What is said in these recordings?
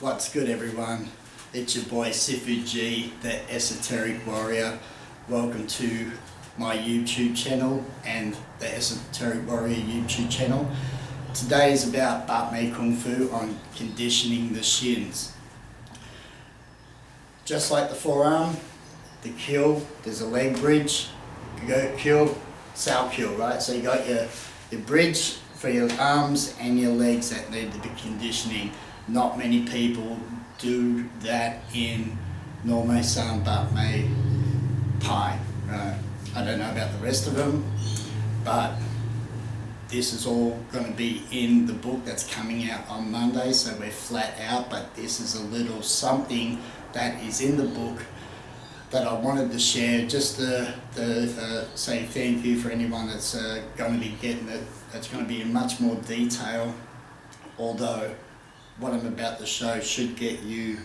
What's good, everyone? It's your boy Sifu G, the Esoteric Warrior. Welcome to my YouTube channel and the Esoteric Warrior YouTube channel. Today is about Bak Mei Kung Fu on conditioning the shins. Just like the forearm, the kill, there's a leg bridge, goat kill, sow kill, right? So you got your bridge for your arms and your legs that need to be conditioning. Not many people do that in Norme San Bak Mei Pai. Right? I don't know about the rest of them, but this is all going to be in the book that's coming out on Monday, so we're flat out, but this is a little something that is in the book that I wanted to share, just to say thank you for anyone that's going to be getting it. It's going to be in much more detail, although what I'm about to show should get you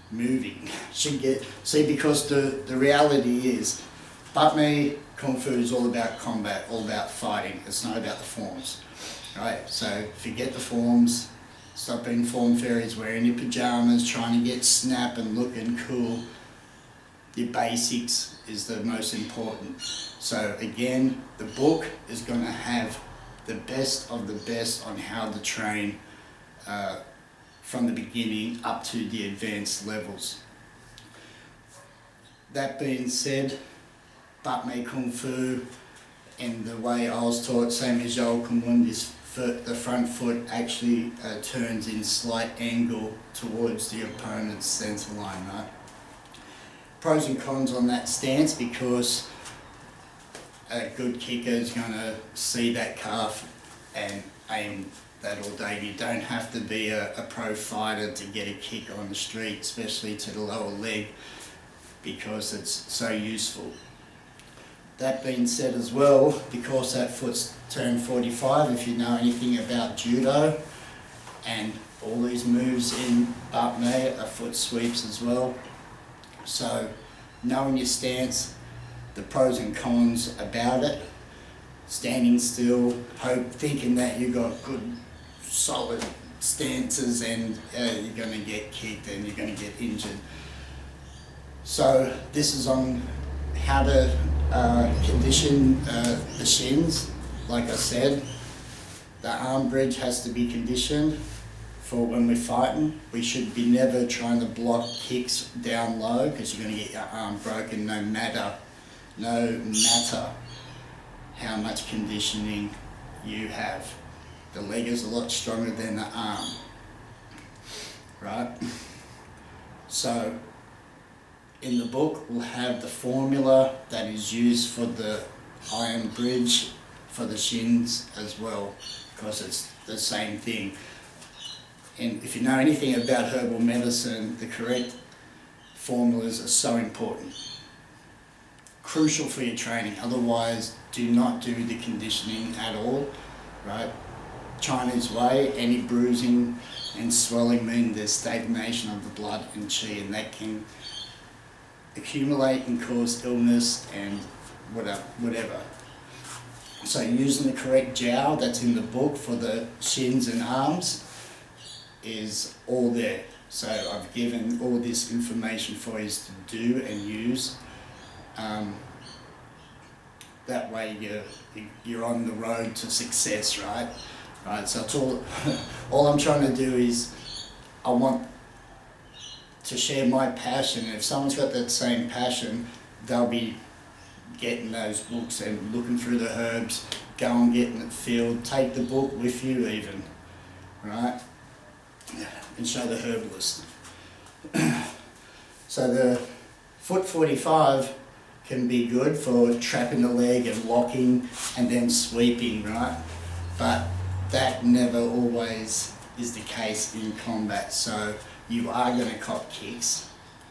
moving. Because the reality is, Bak Mei Kung Fu is all about combat, all about fighting. It's not about the forms, right? So forget the forms. Stop being form fairies, wearing your pajamas, trying to get snap and looking cool. Your basics is the most important. So again, the book is going to have the best of the best on how to train from the beginning up to the advanced levels. That being said, Bak Mei Kung Fu, and the way I was taught, same as Yao Kung Lun, the front foot actually turns in slight angle towards the opponent's center line, right? Pros and cons on that stance, because a good kicker is going to see that calf and aim that all day. You don't have to be a pro fighter to get a kick on the street, especially to the lower leg, because it's so useful. That being said as well, because that foot's turned 45, if you know anything about judo, and all these moves in Bak Mei are foot sweeps as well. So knowing your stance, the pros and cons about it, standing still, thinking that you got good solid stances and you're going to get kicked and you're going to get injured. So this is on how to condition the shins. Like I said, the arm bridge has to be conditioned for when we're fighting. We should be never trying to block kicks down low, because you're going to get your arm broken no matter how much conditioning you have. The leg is a lot stronger than the arm, right? So in the book we'll have the formula that is used for the iron bridge for the shins as well, because it's the same thing. And if you know anything about herbal medicine, the correct formulas are so important. Crucial for your training, otherwise do not do the conditioning at all, right? Chinese way, any bruising and swelling mean there's stagnation of the blood and qi, and that can accumulate and cause illness and whatever. So using the correct jiao that's in the book for the shins and arms is all there. So I've given all this information for you to do and use. That way you're on the road to success, right? Right. So it's all I'm trying to do is I want to share my passion. And if someone's got that same passion, they'll be getting those books and looking through the herbs, go and get in the field, take the book with you even, right? And show the herbalist. So the foot 45 can be good for trapping the leg and locking and then sweeping, right? But that never always is the case in combat. So you are going to cop kicks,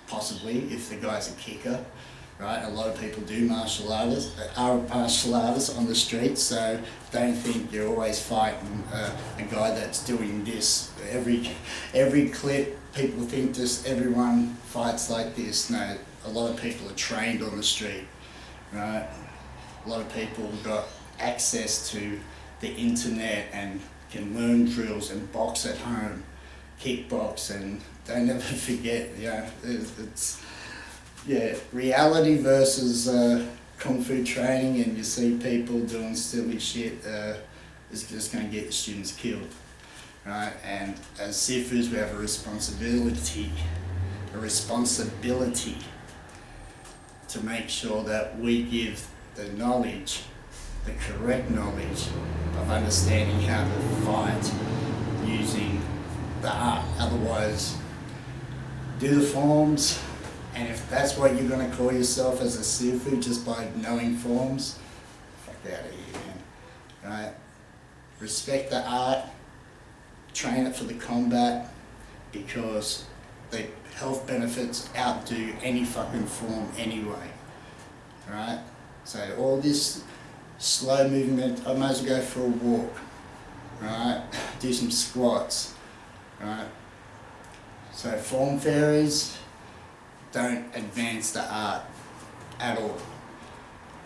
possibly, if the guy's a kicker, right? A lot of people do martial artists on the street, so don't think you're always fighting a guy that's doing this. Every clip, people think just everyone fights like this. No, a lot of people are trained on the street, right? A lot of people got access to the internet and can learn drills and box at home, kickbox, and don't ever forget, you know, it's yeah, reality versus kung fu training, and you see people doing silly shit is just going to get your students killed, right? And as Sifus, we have a responsibility to make sure that we give the knowledge, the correct knowledge of understanding how to fight using the art. Otherwise, do the forms, and if that's what you're going to call yourself as a Sifu, just by knowing forms, fuck out of here, man. Right? Respect the art, train it for the combat, because the health benefits outdo any fucking form anyway. Right? So all this slow movement, I might as well go for a walk. Right? Do some squats. Right? So form fairies don't advance the art at all.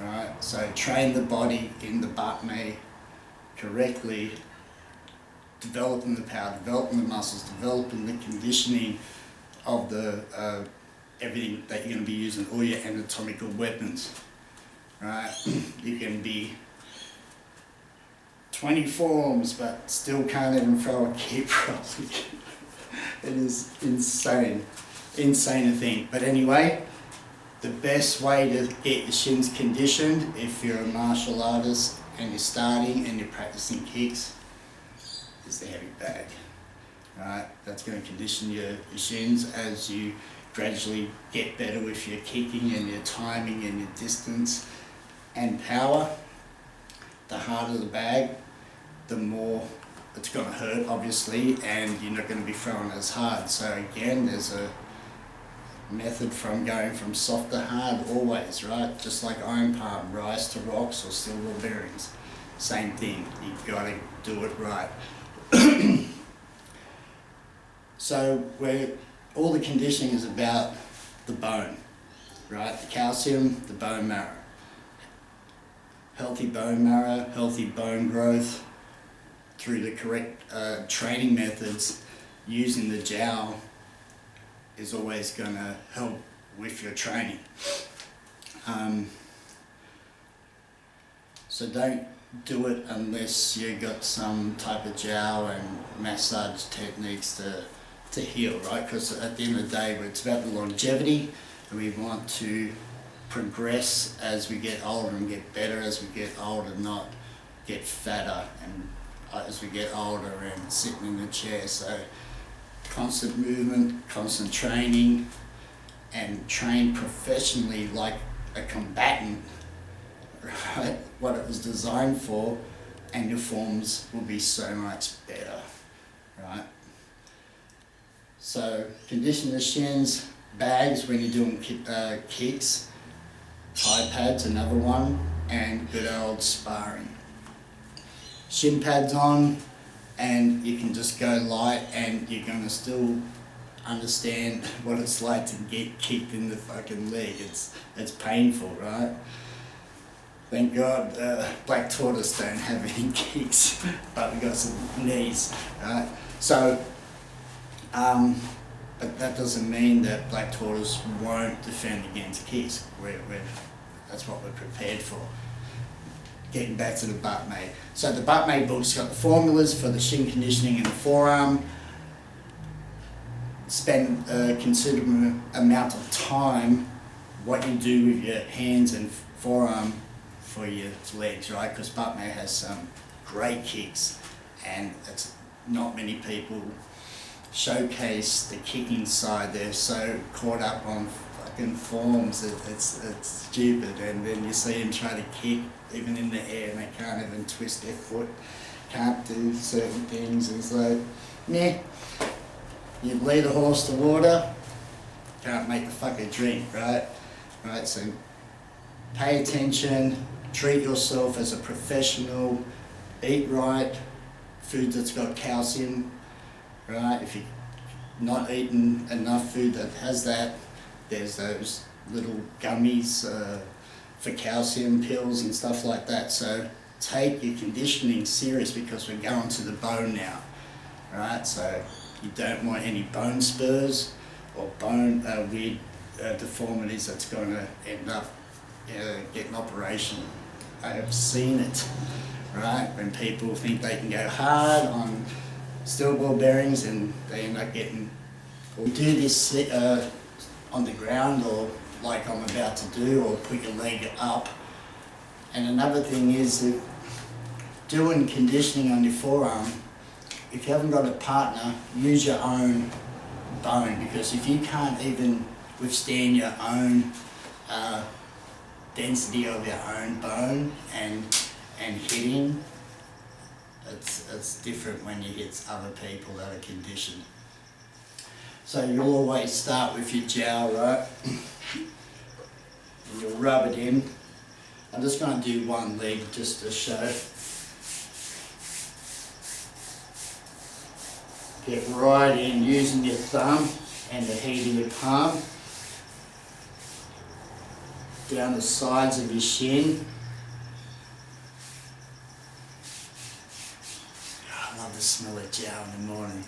Right? So train the body in the Bak Mei correctly, developing the power, developing the muscles, developing the conditioning of the everything that you're going to be using, all your anatomical weapons. Right? You can be 20 forms but still can't even throw a kick properly. It is insane a thing. But anyway, the best way to get your shins conditioned, if you're a martial artist and you're starting and you're practicing kicks, is the heavy bag. Right? That's going to condition your shins as you gradually get better with your kicking and your timing and your distance and power. The harder the bag, the more it's going to hurt, obviously, and you're not going to be throwing as hard. So again, there's a method from going from soft to hard always, right? Just like iron palm, rise to rocks or steel ball bearings. Same thing, you've got to do it right. So where all the conditioning is about the bone, right? The calcium, the bone marrow. Healthy bone marrow, healthy bone growth through the correct training methods using the jowl is always going to help with your training. So don't do it unless you got some type of jowl and massage techniques to heal, right? Because at the end of the day, it's about the longevity, and we want to progress as we get older and get better as we get older, not get fatter and as we get older and sitting in the chair. So constant movement, constant training, and train professionally like a combatant, right? What it was designed for, and your forms will be so much better, right? So condition the shins, bags when you're doing kicks, Thigh pads, another one, and good old sparring. Shin pads on, and you can just go light, and you're gonna still understand what it's like to get kicked in the fucking leg. It's painful, right? Thank God Black Tortoise don't have any kicks, but we got some knees, right? So, but that doesn't mean that Black Tortoise won't defend against kicks. That's what we're prepared for. Getting back to the Bak Mei. So the Bak Mei book's got the formulas for the shin conditioning in the forearm. Spend a considerable amount of time what you do with your hands and forearm for your legs, right? Because Bak Mei has some great kicks, and it's not many people showcase the kicking side. They're so caught up on fucking forms, it's stupid. And then you see them try to kick even in the air, and they can't even twist their foot, can't do certain things. It's like, meh. You lead a horse to water, can't make the fucker drink, right? Right, so pay attention, treat yourself as a professional, eat right, food that's got calcium, right? If you're not eating enough food that has that, there's those little gummies for calcium pills and stuff like that. So take your conditioning serious, because we're going to the bone now, right? So You don't want any bone spurs or bone weird deformities that's going to end up getting an operation. I have seen it, right? When people think they can go hard on steel ball bearings and they end up getting... We do this on the ground, or like I'm about to do, or put your leg up. And another thing is that doing conditioning on your forearm, if you haven't got a partner, use your own bone, because if you can't even withstand your own density of your own bone and hitting, it's different when you hit other people that are conditioned. So you'll always start with your jowl, right? And you'll rub it in. I'm just going to do one leg just to show. Get right in using your thumb and the heat of your palm. Down the sides of your shin. I love the smell of jowl in the morning.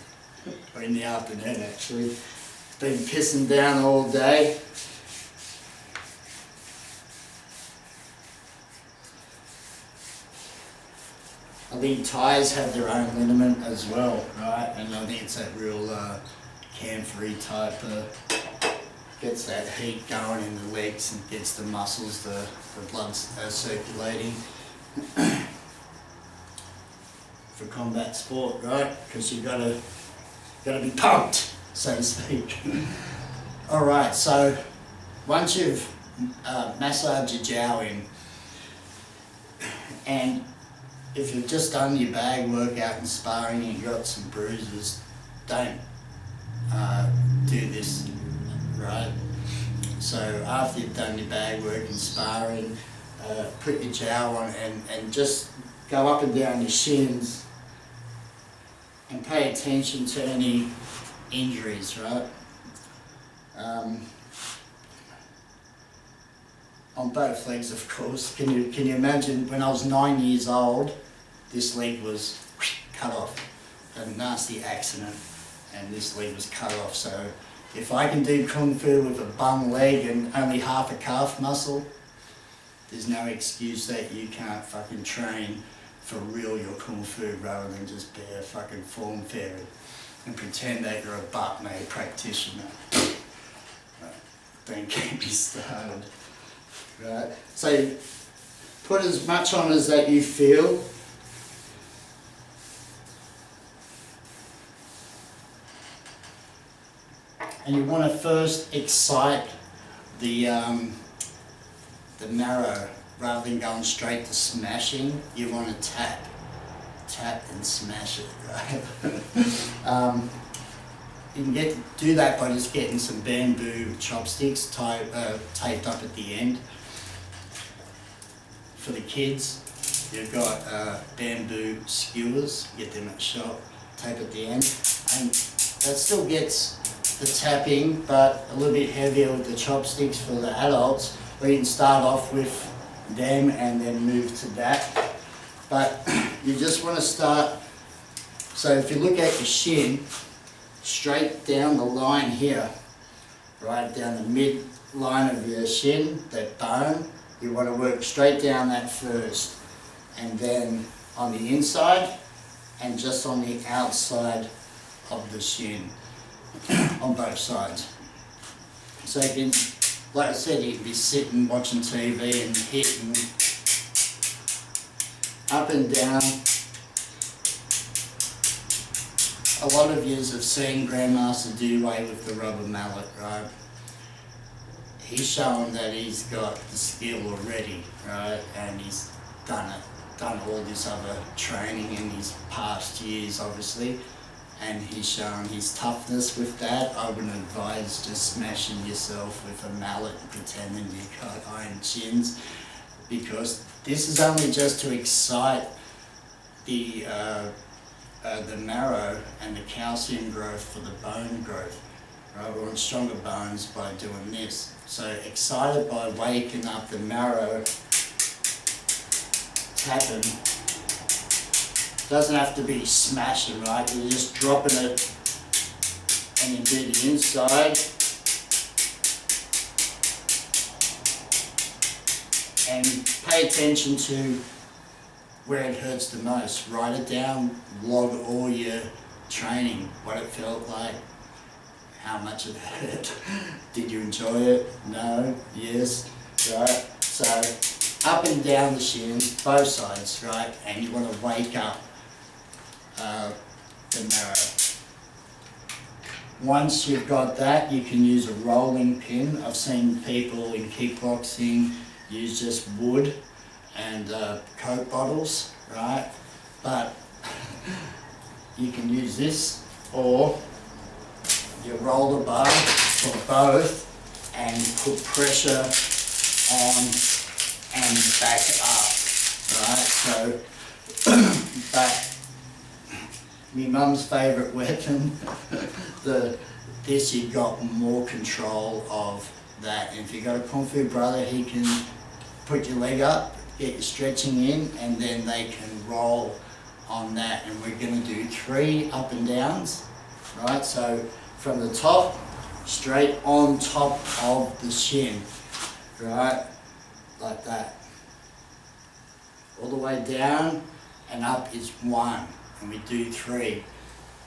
Or in the afternoon actually. It's been pissing down all day. I think Thais have their own liniment as well, right? And I think it's that real camphor-y type, gets that heat going in the legs and gets the muscles, the blood circulating. For combat sport, right? Because you've got to be pumped, so to speak. All right, so once you've massaged your jowl in, and if you've just done your bag workout and sparring and you've got some bruises, don't do this, right? So after you've done your bag work and sparring, put your jowl on and just go up and down your shins and pay attention to any injuries, right? On both legs, of course. Can you imagine when I was 9 years old, this leg was cut off, a nasty accident, and this leg was cut off. So if I can do Kung Fu with a bum leg and only half a calf muscle, there's no excuse that you can't fucking train for real your Kung Fu rather than just be a fucking form fairy and pretend that you're a Bak Mei practitioner. Don't get me started. Right? So put as much on as that you feel. And you want to first excite the marrow rather than going straight to smashing. You want to tap and smash it, right? You can do that by just getting some bamboo chopsticks taped up at the end. For the kids, you've got bamboo skewers, get them at shop, tape at the end, and that still gets the tapping, but a little bit heavier with the chopsticks for the adults, or you can start off with them and then move to that. But you just want to start, so if you look at your shin, straight down the line here, right down the mid line of your shin, that bone, you want to work straight down that first, and then on the inside and just on the outside of the shin, on both sides. So you can, like I said, you can be sitting watching TV and hitting up and down. A lot of yous have seen Grandmaster do away with the rubber mallet, right? He's shown that he's got the skill already, right? And he's done all this other training in his past years, obviously. And he's shown his toughness with that. I wouldn't advise just smashing yourself with a mallet and pretending you got iron chins, because this is only just to excite the marrow and the calcium growth for the bone growth. Right? We want stronger bones by doing this. So excited by waking up the marrow, tapping. Doesn't have to be smashing, right? You're just dropping it and then do the inside. And pay attention to where it hurts the most. Write it down, log all your training, what it felt like, how much it hurt. Did you enjoy it? No? Yes? Right? So, up and down the shins, both sides, right? And you want to wake up the marrow. Once you've got that, you can use a rolling pin. I've seen people in kickboxing use just wood and Coke bottles, right? But you can use this, or you roll the bar for both and put pressure on and back up, right? So, back. My mum's favourite weapon, this you got more control of that. And if you got a Kung Fu brother, he can put your leg up, get your stretching in, and then they can roll on that. And we're going to do 3 up and downs, right? So from the top, straight on top of the shin, right? Like that. All the way down and up is 1. And we do 3.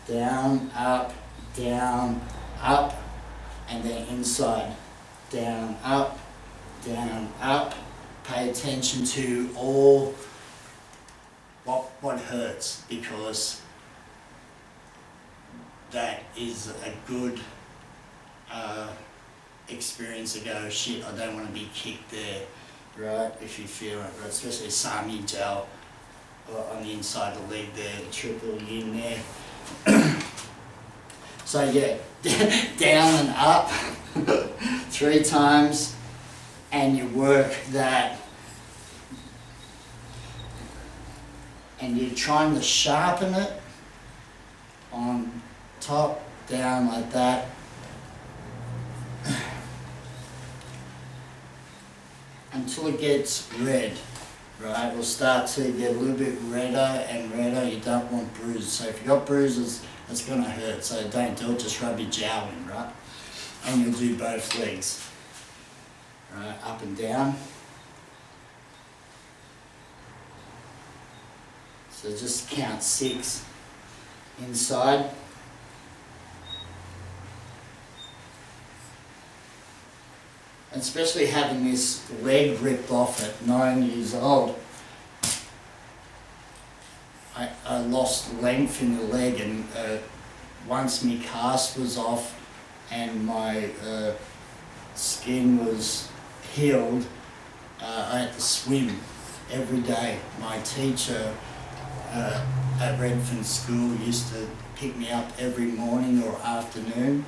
Down, up, and then inside. Down, up. Pay attention to all what hurts, because that is a good experience to go, shit, I don't want to be kicked there, right? If you feel it, right? Especially Sami gel on the inside of the leg there, triple yin there. So yeah, down and up 3 times, and you work that, and you're trying to sharpen it on top, down like that. Until it gets red, right? We'll start to get a little bit redder and redder. You don't want bruises. So if you've got bruises, it's going to hurt. So don't do it, just rub your jowl in, right? And you'll do both legs. Right, up and down. So just count 6 inside. And especially having this leg ripped off at 9 years old, I lost length in the leg, and once my cast was off and my skin was healed, I had to swim every day. My teacher at Redfern School used to pick me up every morning or afternoon,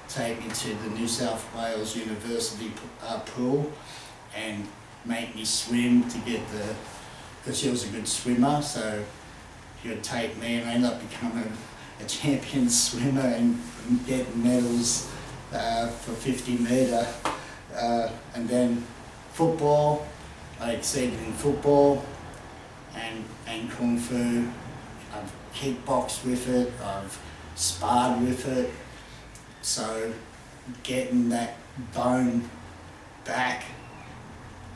take me to the New South Wales University pool and make me swim to get because she was a good swimmer, so he would take me, and I ended up becoming a champion swimmer and getting medals for 50 metre. And then football, I exceeded in football and Kung Fu. I've kickboxed with it, I've sparred with it. So getting that bone back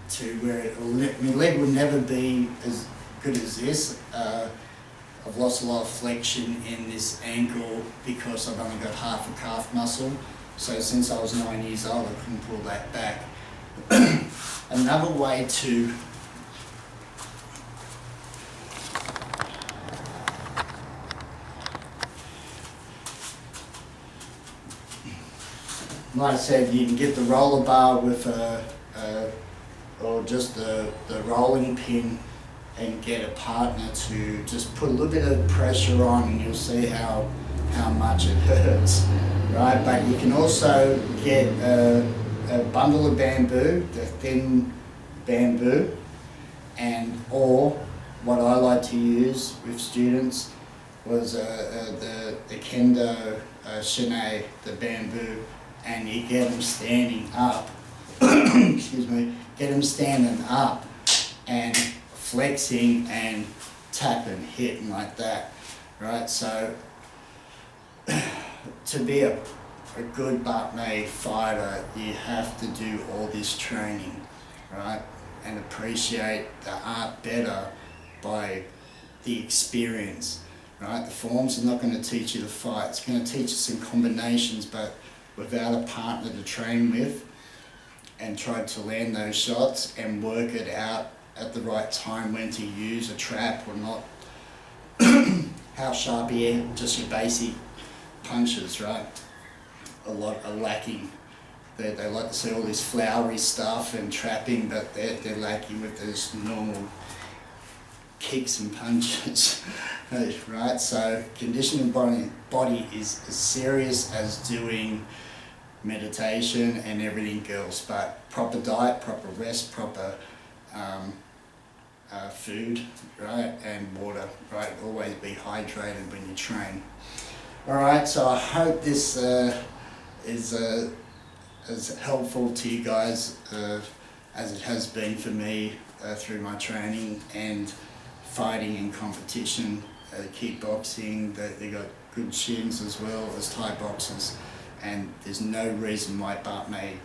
to where my leg would never be as good as this. I've lost a lot of flexion in this ankle because I've only got half a calf muscle. So since I was 9 years old, I couldn't pull that back. Another way to like I said, you can get the roller bar with or just the rolling pin and get a partner to just put a little bit of pressure on, and you'll see how much it hurts, right? But you can also get a bundle of bamboo, the thin bamboo, or what I like to use with students was the kendo Shin, the bamboo, and you get them standing up, excuse me, get them standing up and flexing and tapping, hitting like that, right? So to be a a good Bak Mei fighter, you have to do all this training, right? And appreciate the art better by the experience, right? The forms are not going to teach you to fight. It's going to teach you some combinations, but without a partner to train with and try to land those shots and work it out at the right time when to use a trap or not, how sharp you are, just your basic punches, right? A lot are lacking. They like to see all this flowery stuff and trapping, but they're lacking with those normal kicks and punches, right? So conditioning body is as serious as doing meditation and everything else, but proper diet, proper rest, proper food, right, and water, right? Always be hydrated when you train. All right, so I hope this is as helpful to you guys as it has been for me through my training and fighting and competition, kickboxing. They got good shins as well as Thai boxers, and there's no reason why Bak Mei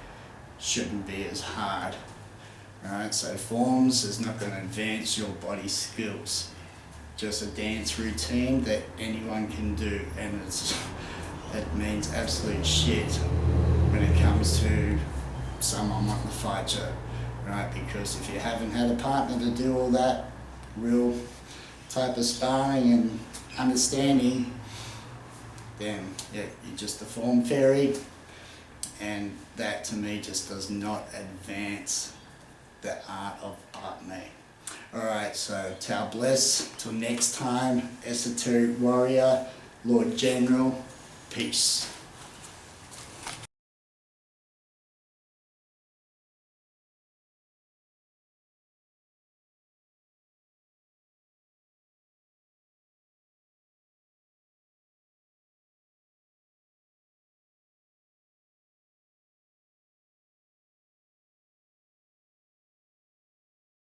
shouldn't be as hard. Alright, so forms is not going to advance your body skills. Just a dance routine that anyone can do, and it means absolute shit when it comes to someone wanting to fight you, right? Because if you haven't had a partner to do all that real type of sparring and understanding, then yeah, you're just a form fairy, and that to me just does not advance the art of Bak Mei. Alright, so Tao bless, till next time, Esoteric Warrior, Lord General, peace.